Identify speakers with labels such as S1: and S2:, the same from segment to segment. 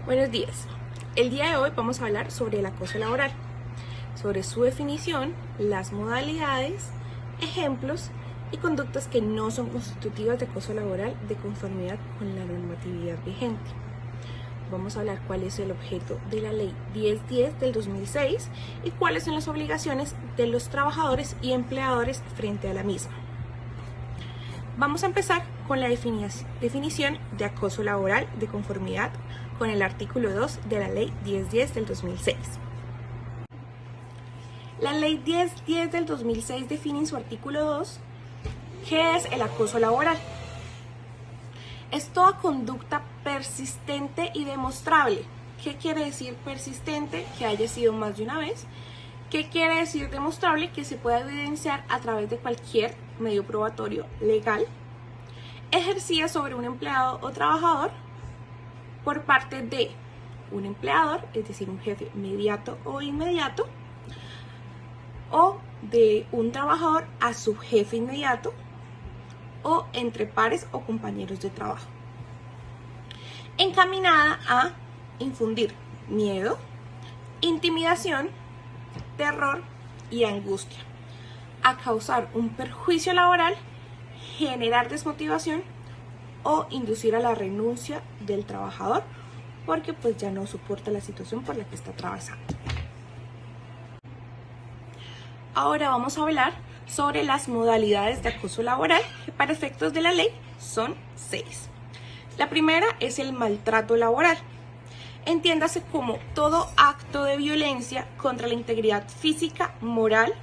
S1: Buenos días. El día de hoy vamos a hablar sobre el acoso laboral, sobre su definición, las modalidades, ejemplos y conductas que no son constitutivas de acoso laboral de conformidad con la normatividad vigente. Vamos a hablar cuál es el objeto de la Ley 1010 del 2006 y cuáles son las obligaciones de los trabajadores y empleadores frente a la misma. Vamos a empezar con la definición de acoso laboral de conformidad con el artículo 2 de la Ley 1010 del 2006. La Ley 1010 del 2006 define en su artículo 2 qué es el acoso laboral. Es toda conducta persistente y demostrable. ¿Qué quiere decir persistente? Que haya sido más de una vez. ¿Qué quiere decir demostrable? Que se pueda evidenciar a través de cualquier medio probatorio legal, ejercida sobre un empleado o trabajador por parte de un empleador, es decir, un jefe inmediato o inmediato, o de un trabajador a su jefe inmediato, o entre pares o compañeros de trabajo, encaminada a infundir miedo, intimidación, terror y angustia, a causar un perjuicio laboral, generar desmotivación o inducir a la renuncia del trabajador porque pues ya no soporta la situación por la que está atravesando. Ahora vamos a hablar sobre las modalidades de acoso laboral, que para efectos de la ley son 6. La primera es el maltrato laboral. Entiéndase como todo acto de violencia contra la integridad física, moral,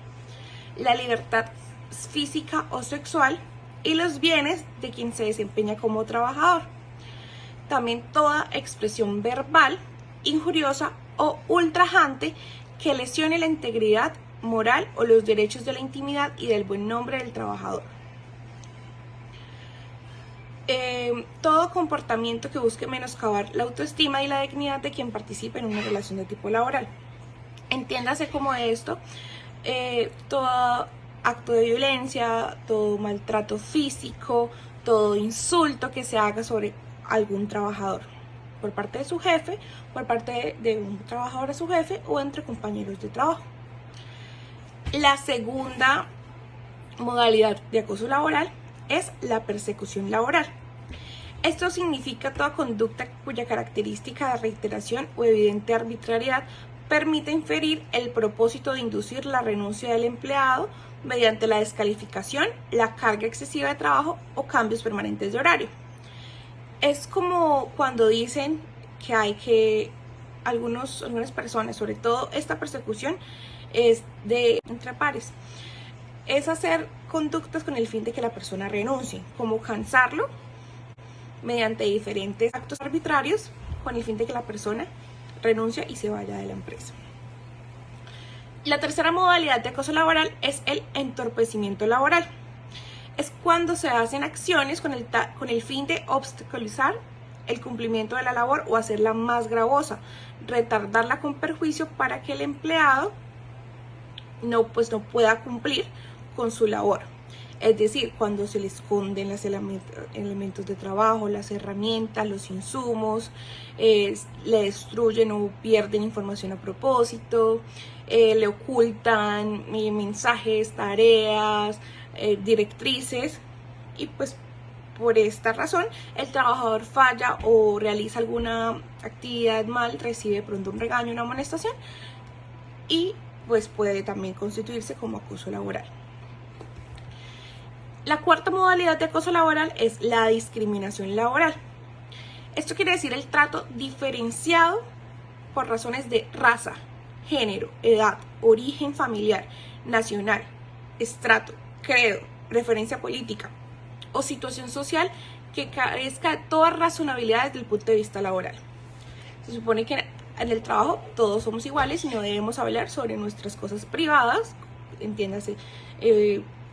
S1: la libertad física o sexual y los bienes de quien se desempeña como trabajador. También toda expresión verbal, injuriosa o ultrajante que lesione la integridad moral o los derechos de la intimidad y del buen nombre del trabajador. Todo comportamiento que busque menoscabar la autoestima y la dignidad de quien participe en una relación de tipo laboral. Entiéndase como esto, todo acto de violencia, todo maltrato físico, todo insulto que se haga sobre algún trabajador, por parte de su jefe, por parte de un trabajador a su jefe o entre compañeros de trabajo. La segunda modalidad de acoso laboral es la persecución laboral. Esto significa toda conducta cuya característica de reiteración o evidente arbitrariedad permite inferir el propósito de inducir la renuncia del empleado mediante la descalificación, la carga excesiva de trabajo o cambios permanentes de horario. Es como cuando dicen que hay que algunas personas, sobre todo esta persecución es de entre pares, es hacer conductas con el fin de que la persona renuncie, como cansarlo mediante diferentes actos arbitrarios con el fin de que la persona renuncie y se vaya de la empresa. La tercera modalidad de acoso laboral es el entorpecimiento laboral. Es cuando se hacen acciones con el fin de obstaculizar el cumplimiento de la labor o hacerla más gravosa, retardarla con perjuicio para que el empleado no pueda cumplir con su labor. Es decir, cuando se le esconden los elementos de trabajo, las herramientas, los insumos, le destruyen o pierden información a propósito, le ocultan mensajes, tareas, directrices, y pues por esta razón el trabajador falla o realiza alguna actividad mal, recibe pronto un regaño, una amonestación y pues puede también constituirse como acoso laboral. La cuarta modalidad de acoso laboral es la discriminación laboral. Esto quiere decir el trato diferenciado por razones de raza, género, edad, origen familiar, nacional, estrato, credo, preferencia política o situación social que carezca de toda razonabilidad desde el punto de vista laboral. Se supone que en el trabajo todos somos iguales y no debemos hablar sobre nuestras cosas privadas, entiéndase,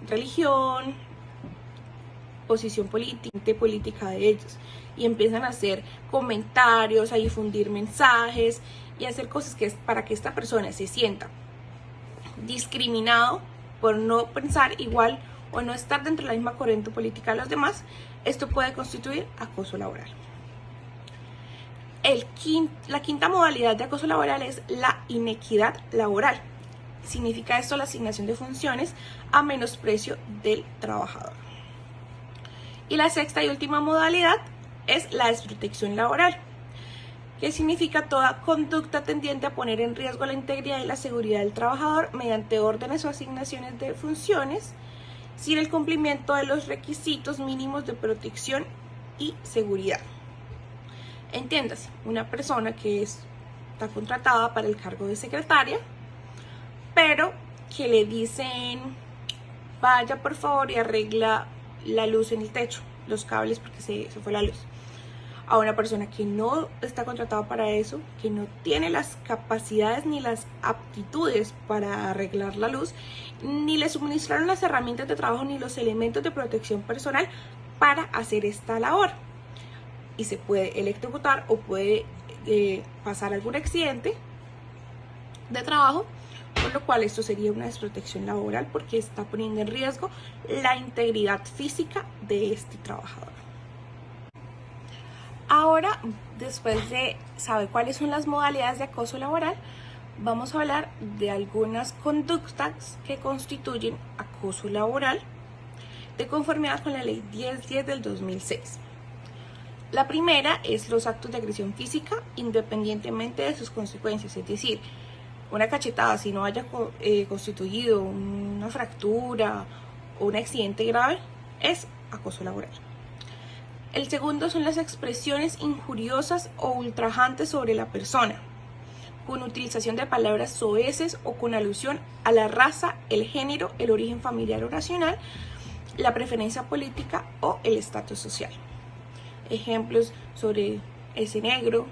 S1: religión, posición política de ellos, y empiezan a hacer comentarios, a difundir mensajes y a hacer cosas que es para que esta persona se sienta discriminado por no pensar igual o no estar dentro de la misma corriente política de los demás. Esto puede constituir acoso laboral. La quinta modalidad de acoso laboral es la inequidad laboral. Significa esto la asignación de funciones a menosprecio del trabajador. Y la sexta y última modalidad es la desprotección laboral, que significa toda conducta tendiente a poner en riesgo la integridad y la seguridad del trabajador mediante órdenes o asignaciones de funciones sin el cumplimiento de los requisitos mínimos de protección y seguridad. Entiéndase, una persona que está contratada para el cargo de secretaria, pero que le dicen, vaya por favor y arregla la luz en el techo, los cables porque se fue la luz. A una persona que no está contratada para eso, que no tiene las capacidades ni las aptitudes para arreglar la luz, ni le suministraron las herramientas de trabajo ni los elementos de protección personal para hacer esta labor. Y se puede electrocutar o puede pasar algún accidente de trabajo, por lo cual esto sería una desprotección laboral porque está poniendo en riesgo la integridad física de este trabajador. Ahora, después de saber cuáles son las modalidades de acoso laboral, vamos a hablar de algunas conductas que constituyen acoso laboral de conformidad con la Ley 1010 del 2006. La primera es los actos de agresión física independientemente de sus consecuencias, es decir, una cachetada si no haya constituido una fractura o un accidente grave es acoso laboral. El segundo son las expresiones injuriosas o ultrajantes sobre la persona, con utilización de palabras soeces o con alusión a la raza, el género, el origen familiar o nacional, la preferencia política o el estatus social. Ejemplos sobre ese negro,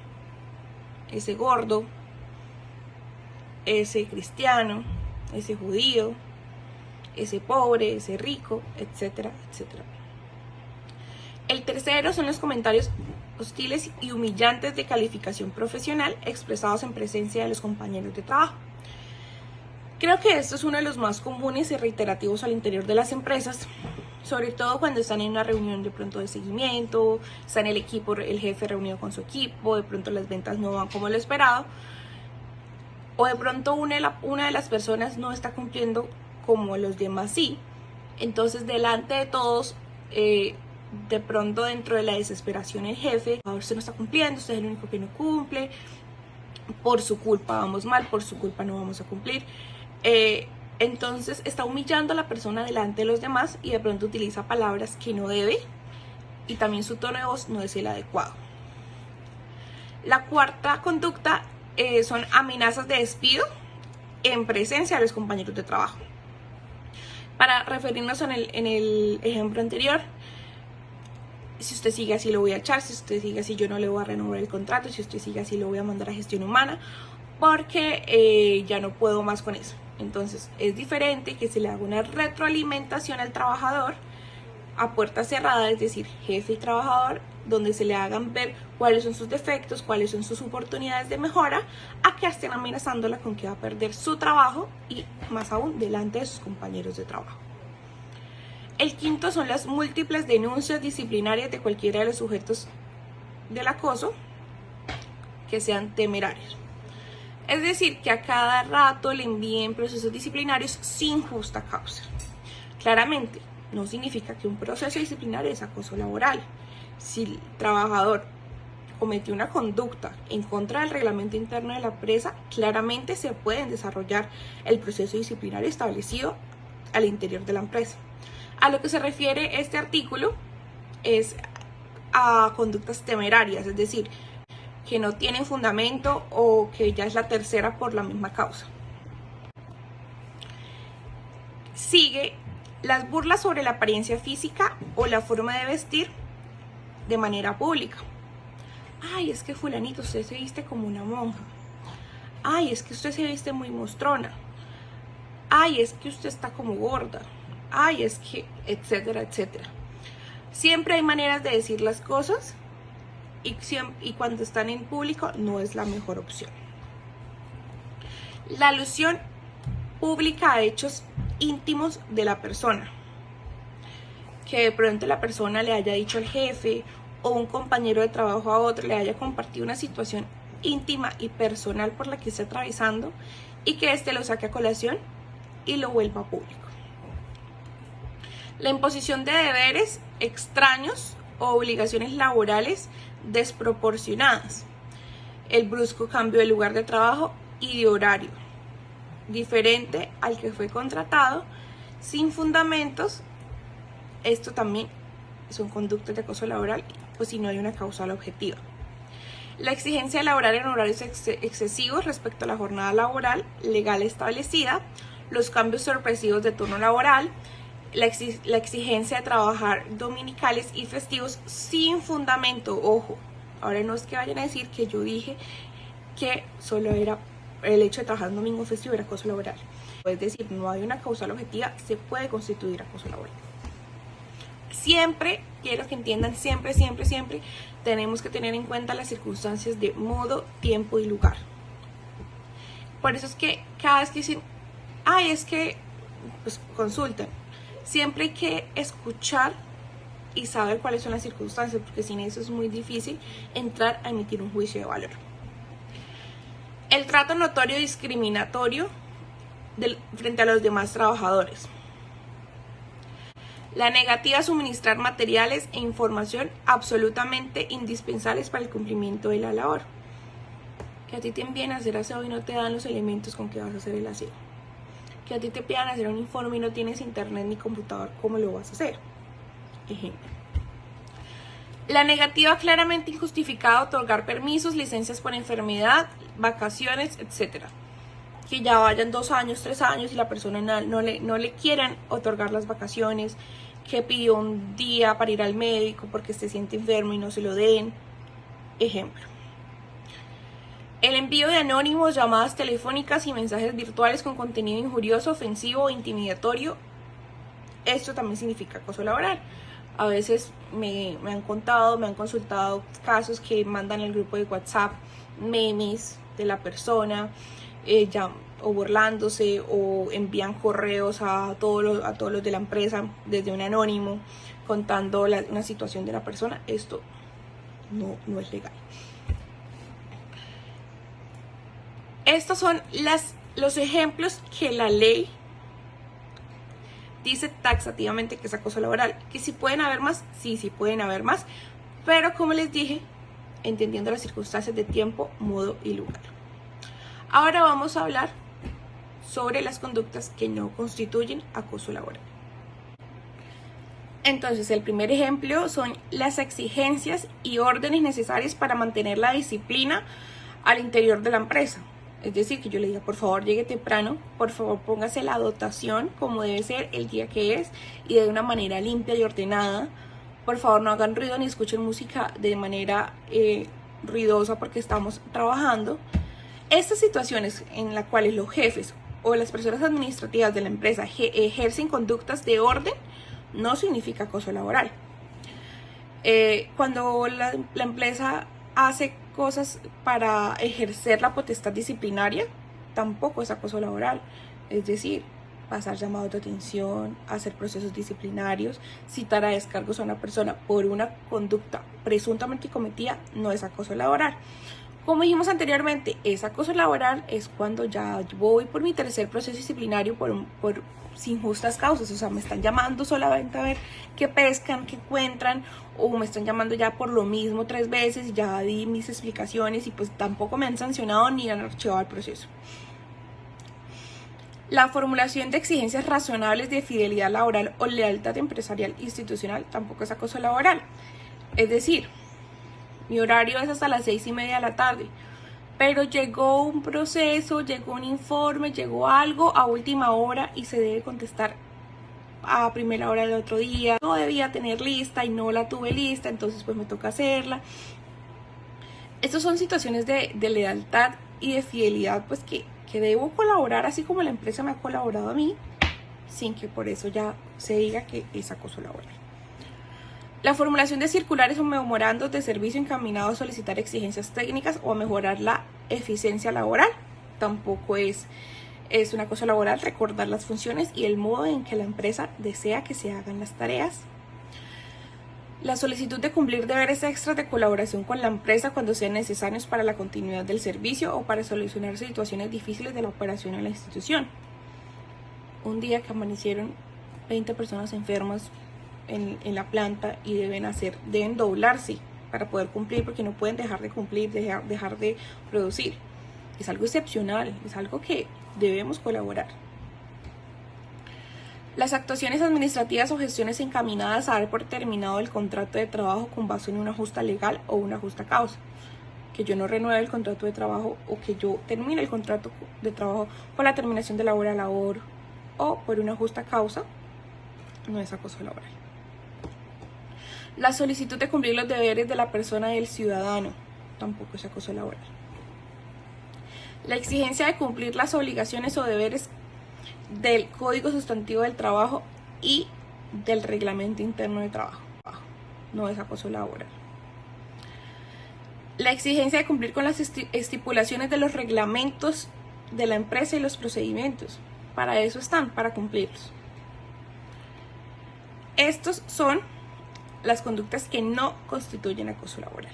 S1: ese gordo, ese cristiano, ese judío, ese pobre, ese rico, etcétera, etcétera. El tercero son los comentarios hostiles y humillantes de calificación profesional expresados en presencia de los compañeros de trabajo. Creo que esto es uno de los más comunes y reiterativos al interior de las empresas, sobre todo cuando están en una reunión de pronto de seguimiento, está en el equipo, el jefe reunido con su equipo, de pronto las ventas no van como lo esperado, o de pronto una de las personas no está cumpliendo como los demás sí. Entonces delante de todos, de pronto dentro de la desesperación el jefe, usted no está cumpliendo, usted es el único que no cumple, por su culpa vamos mal, por su culpa no vamos a cumplir. Entonces está humillando a la persona delante de los demás y de pronto utiliza palabras que no debe y también su tono de voz no es el adecuado. La cuarta conducta son amenazas de despido en presencia de los compañeros de trabajo. Para referirnos en el ejemplo anterior, si usted sigue así lo voy a echar, si usted sigue así yo no le voy a renovar el contrato, si usted sigue así lo voy a mandar a gestión humana porque ya no puedo más con eso. Entonces es diferente que se le haga una retroalimentación al trabajador a puerta cerrada, es decir, jefe y trabajador, donde se le hagan ver cuáles son sus defectos, cuáles son sus oportunidades de mejora, a que estén amenazándola con que va a perder su trabajo y más aún delante de sus compañeros de trabajo. El quinto son las múltiples denuncias disciplinarias de cualquiera de los sujetos del acoso que sean temerarios. Es decir, que a cada rato le envíen procesos disciplinarios sin justa causa. Claramente, no significa que un proceso disciplinario es acoso laboral. Si el trabajador cometió una conducta en contra del reglamento interno de la empresa, claramente se puede desarrollar el proceso disciplinario establecido al interior de la empresa. A lo que se refiere este artículo es a conductas temerarias, es decir, que no tienen fundamento o que ya es la tercera por la misma causa. Sigue las burlas sobre la apariencia física o la forma de vestir de manera pública. Ay, es que fulanito, usted se viste como una monja. Ay, es que usted se viste muy mostrona. Ay, es que usted está como gorda. Ay, es que, etcétera, etcétera. Siempre hay maneras de decir las cosas y cuando están en público no es la mejor opción. La alusión pública a hechos íntimos de la persona. Que de pronto la persona le haya dicho al jefe o un compañero de trabajo a otro le haya compartido una situación íntima y personal por la que esté atravesando y que éste lo saque a colación y lo vuelva público. La imposición de deberes extraños o obligaciones laborales desproporcionadas. El brusco cambio de lugar de trabajo y de horario, diferente al que fue contratado, sin fundamentos. Esto también son conductas de acoso laboral, pues si no hay una causal objetiva. La exigencia laboral en horarios excesivos respecto a la jornada laboral legal establecida, los cambios sorpresivos de turno laboral, la exigencia de trabajar dominicales y festivos sin fundamento. Ojo, ahora no es que vayan a decir que yo dije que solo era el hecho de trabajar un domingo festivo era acoso laboral. Es decir, no hay una causal objetiva, se puede constituir acoso laboral. Siempre, quiero que entiendan, siempre tenemos que tener en cuenta las circunstancias de modo, tiempo y lugar. Por eso es que cada vez que dicen, ay, es que, pues consulten. Siempre hay que escuchar y saber cuáles son las circunstancias, porque sin eso es muy difícil entrar a emitir un juicio de valor. El trato notorio discriminatorio frente a los demás trabajadores. La negativa a suministrar materiales e información absolutamente indispensables para el cumplimiento de la labor. Que a ti te envíen a hacer aseo y no te dan los elementos con que vas a hacer el aseo. Que a ti te pidan hacer un informe y no tienes internet ni computador, ¿cómo lo vas a hacer? Ejemplo. La negativa claramente injustificada a otorgar permisos, licencias por enfermedad, vacaciones, etc. Que ya vayan 2 años, 3 años y la persona no le quieran otorgar las vacaciones, que pidió un día para ir al médico porque se siente enfermo y no se lo den. Ejemplo. El envío de anónimos, llamadas telefónicas y mensajes virtuales con contenido injurioso, ofensivo o intimidatorio. Esto también significa acoso laboral. A veces me han contado, me han consultado casos que mandan al grupo de WhatsApp memes de la persona, o burlándose, o envían correos a todos los de la empresa desde un anónimo contando una situación de la persona. Esto no es legal. Estos son los ejemplos que la ley dice taxativamente que es acoso laboral. Que si pueden haber más, sí pueden haber más, pero como les dije, entendiendo las circunstancias de tiempo, modo y lugar. Ahora vamos a hablar sobre las conductas que no constituyen acoso laboral. Entonces, el primer ejemplo son las exigencias y órdenes necesarias para mantener la disciplina al interior de la empresa. Es decir, que yo le diga, por favor, llegue temprano, por favor, póngase la dotación como debe ser el día que es y de una manera limpia y ordenada. Por favor, no hagan ruido ni escuchen música de manera ruidosa porque estamos trabajando. Estas situaciones en las cuales los jefes o las personas administrativas de la empresa ejercen conductas de orden no significa acoso laboral. Cuando la empresa hace cosas para ejercer la potestad disciplinaria, tampoco es acoso laboral. Es decir, pasar llamados de atención, hacer procesos disciplinarios, citar a descargos a una persona por una conducta presuntamente cometida, no es acoso laboral. Como dijimos anteriormente, es acoso laboral es cuando ya voy por mi tercer proceso disciplinario por sin justas causas. O sea, me están llamando solamente a ver qué pescan, qué encuentran, o me están llamando ya por lo mismo 3 veces y ya di mis explicaciones y pues tampoco me han sancionado ni han archivado el proceso. La formulación de exigencias razonables de fidelidad laboral o lealtad empresarial institucional tampoco es acoso laboral. Es decir, mi horario es hasta las 6:30 de la tarde, pero llegó un proceso, llegó un informe, llegó algo a última hora y se debe contestar a primera hora del otro día. No debía tener lista y no la tuve lista, entonces pues me toca hacerla. Estas son situaciones de lealtad y de fidelidad, pues que debo colaborar así como la empresa me ha colaborado a mí, sin que por eso ya se diga que es acoso laboral. La formulación de circulares o memorandos de servicio encaminados a solicitar exigencias técnicas o a mejorar la eficiencia laboral tampoco es una cosa laboral. Recordar las funciones y el modo en que la empresa desea que se hagan las tareas. La solicitud de cumplir deberes extras de colaboración con la empresa cuando sean necesarios para la continuidad del servicio o para solucionar situaciones difíciles de la operación en la institución. Un día que amanecieron 20 personas enfermas en la planta y deben doblarse para poder cumplir, porque no pueden dejar de cumplir, dejar de producir. Es algo excepcional, es algo que debemos colaborar. Las actuaciones administrativas o gestiones encaminadas a dar por terminado el contrato de trabajo con base en una justa legal o una justa causa. Que yo no renueve el contrato de trabajo o que yo termine el contrato de trabajo por la terminación de la hora labor o por una justa causa, no es acoso laboral. La solicitud de cumplir los deberes de la persona del ciudadano tampoco es acoso laboral. La exigencia de cumplir las obligaciones o deberes del Código Sustantivo del Trabajo y del Reglamento Interno de Trabajo no es acoso laboral. La exigencia de cumplir con las estipulaciones de los reglamentos de la empresa y los procedimientos, para eso están, para cumplirlos. Estos son las conductas que no constituyen acoso laboral.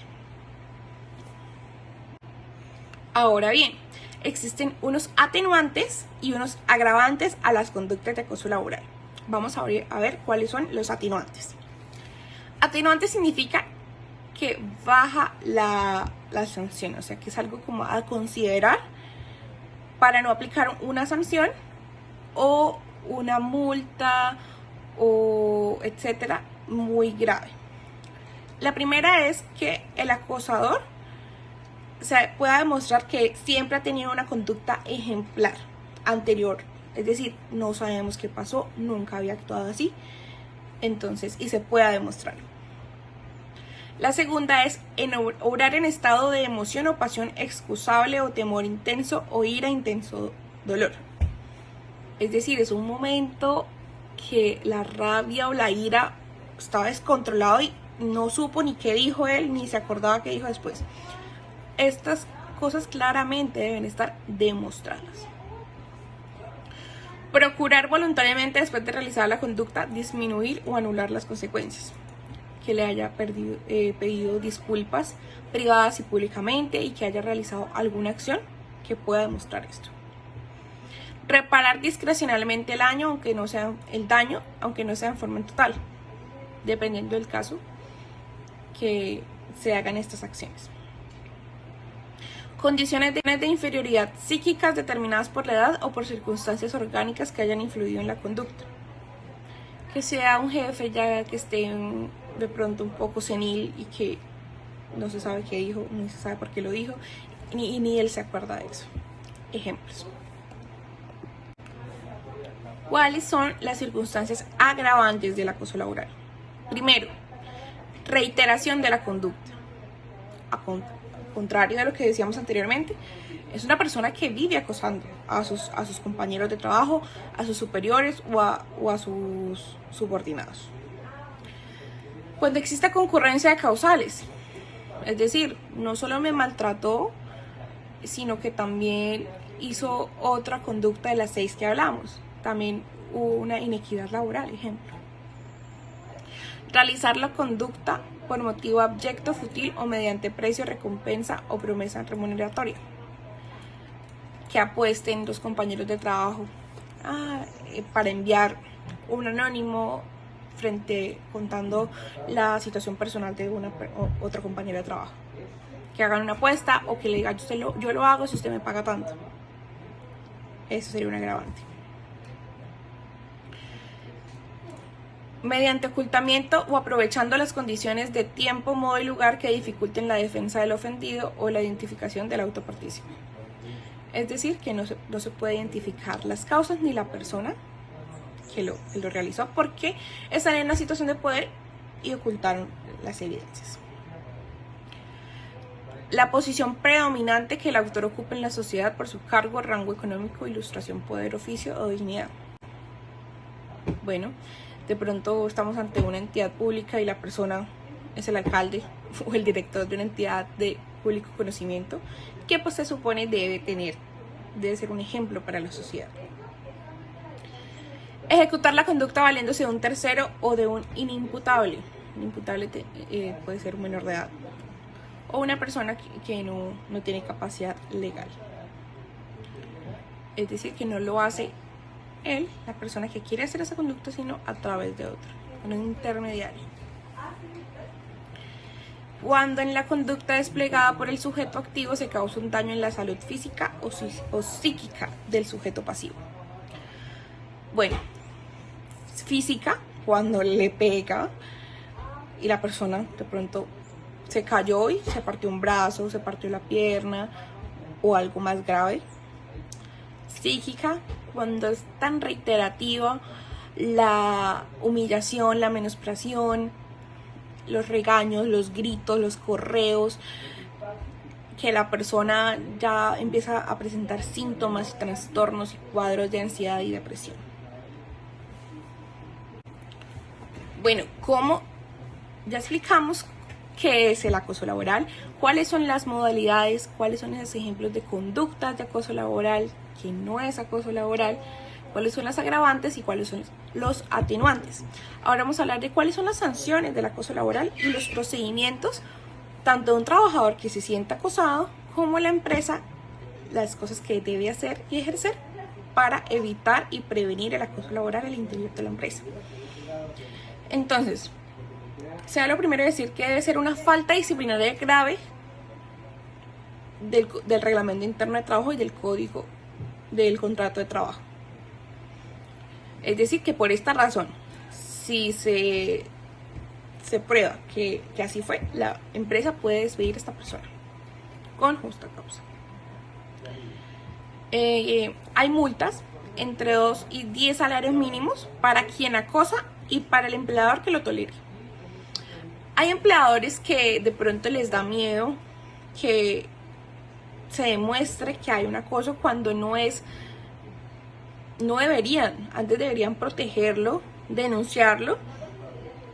S1: Ahora bien, existen unos atenuantes y unos agravantes a las conductas de acoso laboral. Vamos a ver cuáles son los atenuantes. Atenuante significa que baja la sanción, o sea que es algo como a considerar para no aplicar una sanción o una multa o etcétera muy grave. La primera es que el acosador pueda demostrar que siempre ha tenido una conducta ejemplar anterior, es decir, no sabemos qué pasó, nunca había actuado así, entonces, y se pueda demostrarlo. La segunda es obrar en estado de emoción o pasión excusable o temor intenso o ira intenso dolor. Es decir, es un momento que la rabia o la ira estaba descontrolado y no supo ni qué dijo él, ni se acordaba qué dijo después. Estas cosas claramente deben estar demostradas. Procurar voluntariamente, después de realizar la conducta, disminuir o anular las consecuencias. Que le haya pedido disculpas privadas y públicamente y que haya realizado alguna acción que pueda demostrar esto. Reparar discrecionalmente el daño, aunque no sea en forma total, dependiendo del caso que se hagan estas acciones. Condiciones de inferioridad psíquicas determinadas por la edad o por circunstancias orgánicas que hayan influido en la conducta. Que sea un jefe ya que esté de pronto un poco senil y que no se sabe qué dijo, ni se sabe por qué lo dijo, ni él se acuerda de eso. Ejemplos. ¿Cuáles son las circunstancias agravantes del acoso laboral? Primero, reiteración de la conducta. Contrario de lo que decíamos anteriormente, es una persona que vive acosando a sus compañeros de trabajo, a sus superiores o a sus subordinados. Cuando exista concurrencia de causales, es decir, no solo me maltrató, sino que también hizo otra conducta de las 6 que hablamos. También hubo una inequidad laboral, ejemplo. Realizar la conducta por motivo abyecto, fútil o mediante precio, recompensa o promesa remuneratoria. Que apuesten los compañeros de trabajo para enviar un anónimo contando la situación personal de otra compañera de trabajo. Que hagan una apuesta o que le digan yo lo hago si usted me paga tanto. Eso sería un agravante. Mediante ocultamiento o aprovechando las condiciones de tiempo, modo y lugar que dificulten la defensa del ofendido o la identificación del autopartícipe. Es decir, que no se puede identificar las causas ni la persona que lo realizó porque están en una situación de poder y ocultaron las evidencias. La posición predominante que el autor ocupa en la sociedad por su cargo, rango económico, ilustración, poder, oficio o dignidad. Bueno, de pronto estamos ante una entidad pública y la persona es el alcalde o el director de una entidad de público conocimiento que pues se supone debe ser un ejemplo para la sociedad. Ejecutar la conducta valiéndose de un tercero o de un inimputable. El imputable puede ser un menor de edad o una persona que no tiene capacidad legal. Es decir, que no lo hace él, la persona que quiere hacer esa conducta, sino a través de otro, con un intermediario. Cuando en la conducta desplegada por el sujeto activo se causa un daño en la salud física o psíquica del sujeto pasivo. Bueno, física, cuando le pega y la persona de pronto se cayó y se partió un brazo, se partió la pierna o algo más grave. Psíquica, cuando es tan reiterativa la humillación, la menospreciación, los regaños, los gritos, los correos, que la persona ya empieza a presentar síntomas, trastornos y cuadros de ansiedad y depresión. Bueno, como ya explicamos qué es el acoso laboral, cuáles son las modalidades, cuáles son esos ejemplos de conductas de acoso laboral, que no es acoso laboral, cuáles son las agravantes y cuáles son los atenuantes. Ahora vamos a hablar de cuáles son las sanciones del acoso laboral y los procedimientos, tanto de un trabajador que se sienta acosado como la empresa, las cosas que debe hacer y ejercer para evitar y prevenir el acoso laboral al interior de la empresa. Entonces, sea lo primero decir que debe ser una falta disciplinaria grave del reglamento interno de trabajo y del código del contrato de trabajo. Es decir, que por esta razón, si se prueba que así fue, la empresa puede despedir a esta persona con justa causa. Hay multas entre 2 y 10 salarios mínimos para quien acosa y para el empleador que lo tolere. Hay empleadores que de pronto les da miedo que se demuestre que hay un acoso cuando no deberían, antes deberían protegerlo, denunciarlo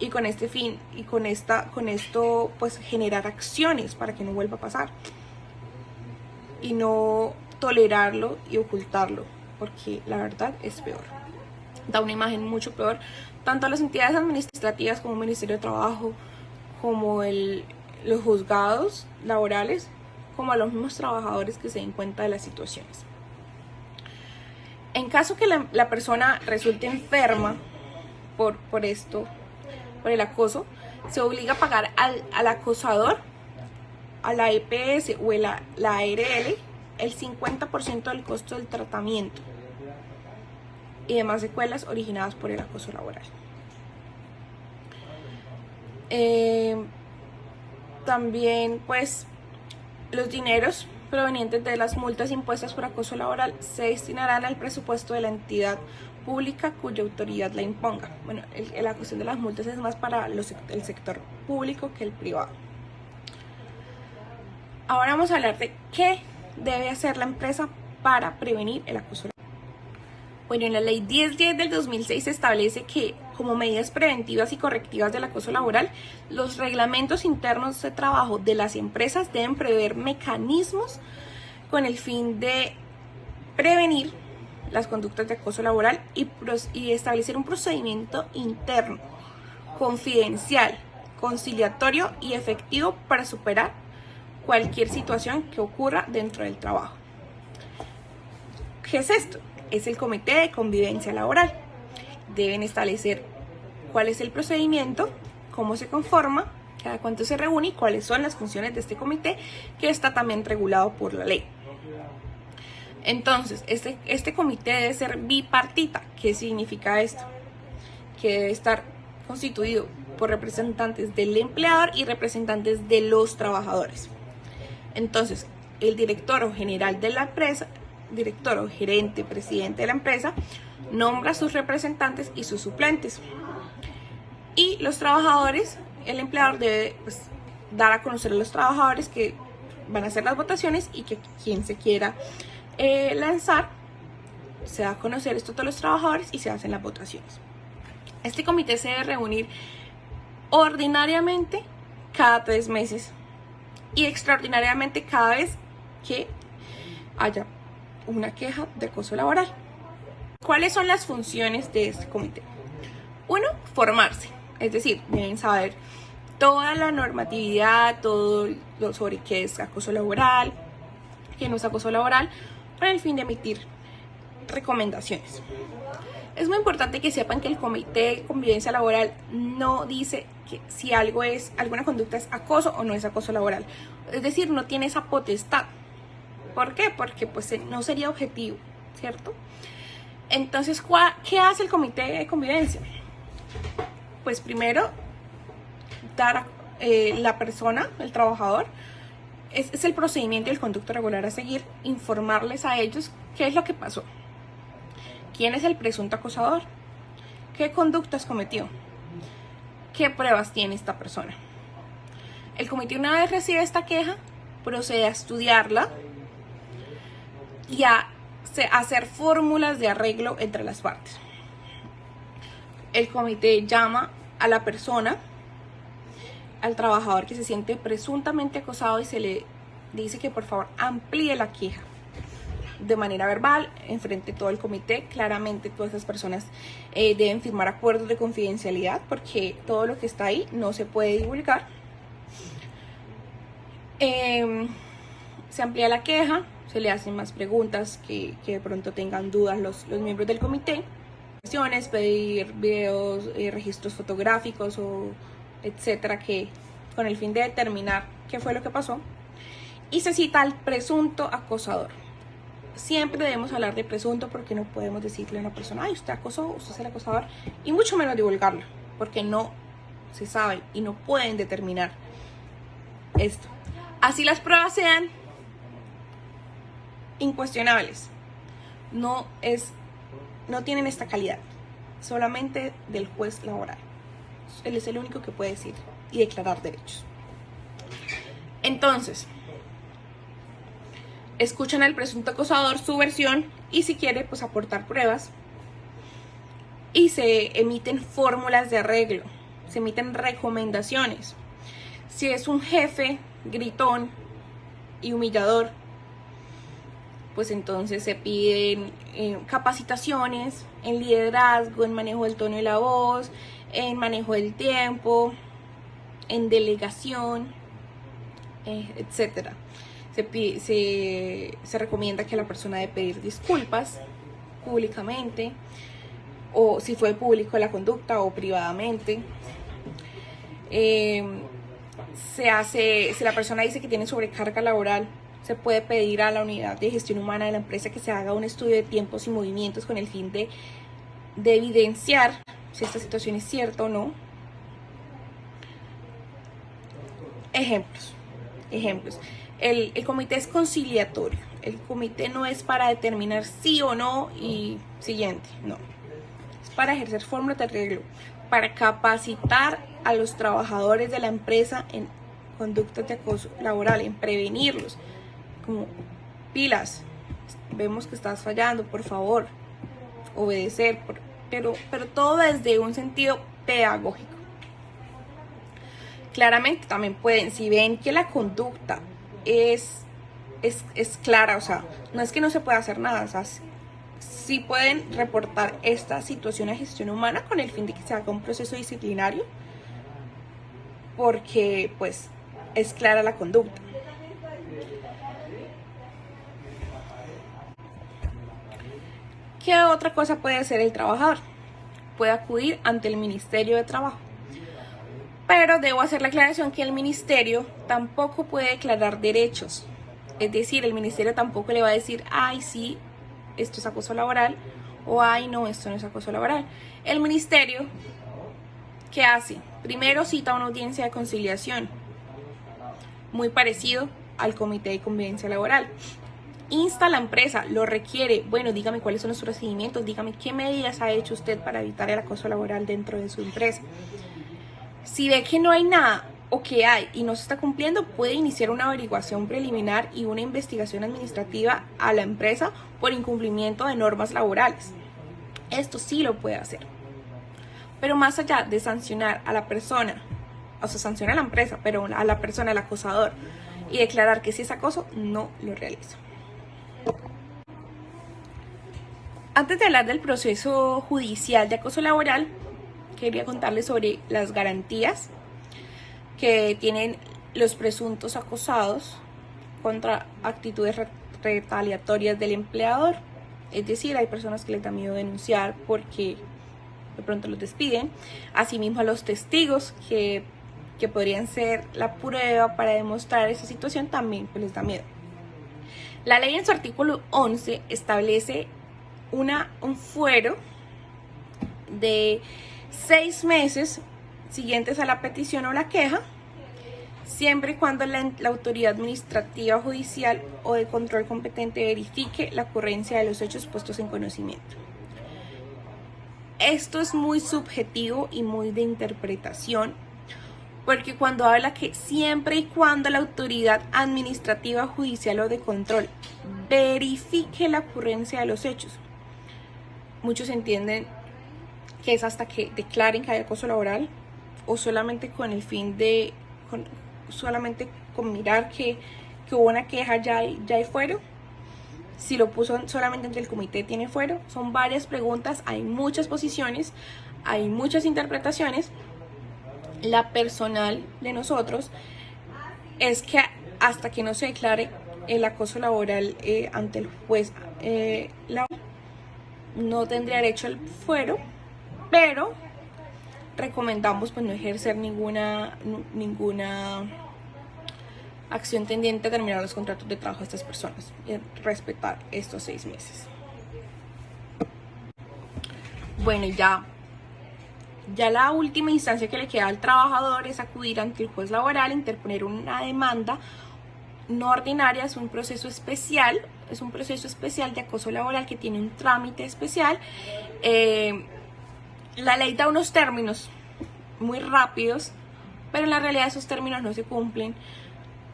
S1: y con este fin y con esto pues generar acciones para que no vuelva a pasar y no tolerarlo y ocultarlo, porque la verdad es peor, da una imagen mucho peor tanto a las entidades administrativas como el Ministerio de Trabajo, como los juzgados laborales, como a los mismos trabajadores que se den cuenta de las situaciones. En caso que la persona resulte enferma por el acoso, se obliga a pagar al acosador, a la EPS o la ARL, el 50% del costo del tratamiento y demás secuelas originadas por el acoso laboral. También, pues, los dineros provenientes de las multas impuestas por acoso laboral se destinarán al presupuesto de la entidad pública cuya autoridad la imponga. Bueno, la cuestión de las multas es más para el sector público que el privado. Ahora vamos a hablar de qué debe hacer la empresa para prevenir el acoso laboral. Bueno, en la ley 1010 del 2006 se establece que como medidas preventivas y correctivas del acoso laboral, los reglamentos internos de trabajo de las empresas deben prever mecanismos con el fin de prevenir las conductas de acoso laboral y establecer un procedimiento interno, confidencial, conciliatorio y efectivo para superar cualquier situación que ocurra dentro del trabajo. ¿Qué es esto? Es el Comité de Convivencia Laboral. Deben establecer cuál es el procedimiento, cómo se conforma, cada cuánto se reúne y cuáles son las funciones de este comité, que está también regulado por la ley. Entonces, este comité debe ser bipartita. ¿Qué significa esto? Que debe estar constituido por representantes del empleador y representantes de los trabajadores. Entonces, el director o general de la empresa, director o gerente, presidente de la empresa, nombra a sus representantes y sus suplentes. Y los trabajadores, el empleador debe dar a conocer a los trabajadores que van a hacer las votaciones y que quien se quiera lanzar, se da a conocer esto a todos los trabajadores y se hacen las votaciones. Este comité se debe reunir ordinariamente cada 3 meses y extraordinariamente cada vez que haya una queja de acoso laboral. ¿Cuáles son las funciones de este comité? 1. Formarse. Es decir, deben saber toda la normatividad, todo lo sobre qué es acoso laboral, qué no es acoso laboral, con el fin de emitir recomendaciones. Es muy importante que sepan que el Comité de Convivencia Laboral no dice que si alguna conducta es acoso o no es acoso laboral. Es decir, no tiene esa potestad. ¿Por qué? Porque pues no sería objetivo, ¿cierto? Entonces, ¿qué hace el Comité de Convivencia? Pues primero, dar a la persona, el trabajador, es el procedimiento y el conducto regular a seguir, informarles a ellos qué es lo que pasó. ¿Quién es el presunto acosador? ¿Qué conductas cometió? ¿Qué pruebas tiene esta persona? El comité, una vez recibe esta queja, procede a estudiarla y a hacer fórmulas de arreglo entre las partes. El comité llama a la persona, al trabajador que se siente presuntamente acosado, y se le dice que por favor amplíe la queja de manera verbal, enfrente de todo el comité. Claramente todas esas personas deben firmar acuerdos de confidencialidad, porque todo lo que está ahí no se puede divulgar. Se amplía la queja, se le hacen más preguntas que de pronto tengan dudas los miembros del comité. Pedir videos, registros fotográficos o etcétera, que con el fin de determinar qué fue lo que pasó. Y se cita al presunto acosador. Siempre debemos hablar de presunto, porque no podemos decirle a una persona, ay, usted acosó, usted es el acosador, y mucho menos divulgarlo, porque no se sabe y no pueden determinar esto. Así las pruebas sean incuestionables, no tienen esta calidad, solamente del juez laboral. Él es el único que puede decir y declarar derechos. Entonces, escuchan al presunto acosador su versión, y si quiere pues aportar pruebas, y se emiten fórmulas de arreglo, se emiten recomendaciones. Si es un jefe gritón y humillador, pues entonces se piden capacitaciones en liderazgo, en manejo del tono de la voz, en manejo del tiempo, en delegación, etcétera. Se recomienda que la persona debe pedir disculpas públicamente, o si fue público la conducta, o privadamente. Si la persona dice que tiene sobrecarga laboral, se puede pedir a la unidad de gestión humana de la empresa que se haga un estudio de tiempos y movimientos con el fin de evidenciar si esta situación es cierta o no. Ejemplos. El comité es conciliatorio. El comité no es para determinar sí o no y siguiente, no. Es para ejercer fórmulas de arreglo, para capacitar a los trabajadores de la empresa en conductas de acoso laboral, en prevenirlos. Como, pilas, vemos que estás fallando, por favor, obedecer, pero todo desde un sentido pedagógico. Claramente también pueden, si ven que la conducta es clara, o sea, no es que no se pueda hacer nada, o sea, sí pueden reportar esta situación a gestión humana con el fin de que se haga un proceso disciplinario, porque pues es clara la conducta. ¿Qué otra cosa puede hacer el trabajador? Puede acudir ante el Ministerio de Trabajo. Pero debo hacer la aclaración que el ministerio tampoco puede declarar derechos. Es decir, el ministerio tampoco le va a decir, ay, sí, esto es acoso laboral, o ay, no, esto no es acoso laboral. El ministerio, ¿qué hace? Primero cita una audiencia de conciliación, muy parecido al Comité de Convivencia Laboral. Insta a la empresa, lo requiere, bueno, dígame cuáles son los procedimientos, dígame qué medidas ha hecho usted para evitar el acoso laboral dentro de su empresa. Si ve que no hay nada, o que hay y no se está cumpliendo, puede iniciar una averiguación preliminar y una investigación administrativa a la empresa por incumplimiento de normas laborales. Esto sí lo puede hacer. Pero más allá de sancionar a la persona, o sea, sancionar a la empresa, pero a la persona, al acosador, y declarar que sí es acoso, no lo realiza. Antes de hablar del proceso judicial de acoso laboral, quería contarles sobre las garantías que tienen los presuntos acosados contra actitudes retaliatorias del empleador. Es decir, hay personas que les da miedo denunciar porque de pronto los despiden. Asimismo, a los testigos que podrían ser la prueba para demostrar esa situación también pues les da miedo. La ley en su artículo 11 establece un fuero de 6 meses siguientes a la petición o la queja, siempre y cuando la autoridad administrativa, judicial o de control competente verifique la ocurrencia de los hechos puestos en conocimiento. Esto es muy subjetivo y muy de interpretación, porque cuando habla que siempre y cuando la autoridad administrativa, judicial o de control verifique la ocurrencia de los hechos, muchos entienden que es hasta que declaren que hay acoso laboral, o solamente con el fin de, solamente con mirar que hubo una queja ya hay fuero. Si lo puso solamente entre el comité tiene fuero. Son varias preguntas, hay muchas posiciones, hay muchas interpretaciones. La personal de nosotros es que hasta que no se declare el acoso laboral ante el juez no tendría derecho al fuero, pero recomendamos pues no ejercer ninguna acción tendiente a terminar los contratos de trabajo de estas personas y respetar estos 6 meses. Bueno, ya la última instancia que le queda al trabajador es acudir ante el juez laboral, interponer una demanda no ordinaria. Es un proceso especial de acoso laboral que tiene un trámite especial. La ley da unos términos muy rápidos, pero en la realidad esos términos no se cumplen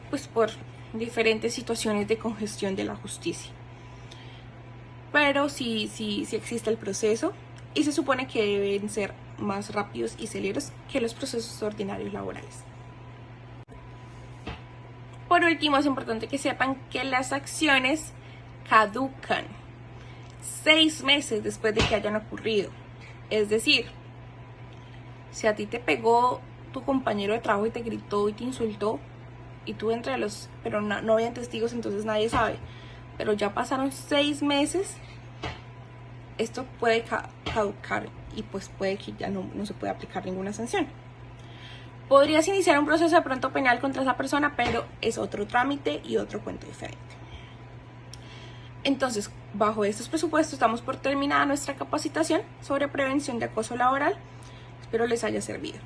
S1: pues por diferentes situaciones de congestión de la justicia. Pero sí existe el proceso y se supone que deben ser más rápidos y celeros que los procesos ordinarios laborales. Por último, es importante que sepan que las acciones caducan 6 meses después de que hayan ocurrido. Es decir, si a ti te pegó tu compañero de trabajo y te gritó y te insultó, y tú entre los, pero no habían testigos, entonces nadie sabe, pero ya pasaron 6 meses, esto puede caducar y pues puede que ya no se pueda aplicar ninguna sanción. Podrías iniciar un proceso de pronto penal contra esa persona, pero es otro trámite y otro cuento diferente. Entonces, bajo estos presupuestos damos por terminada nuestra capacitación sobre prevención de acoso laboral. Espero les haya servido.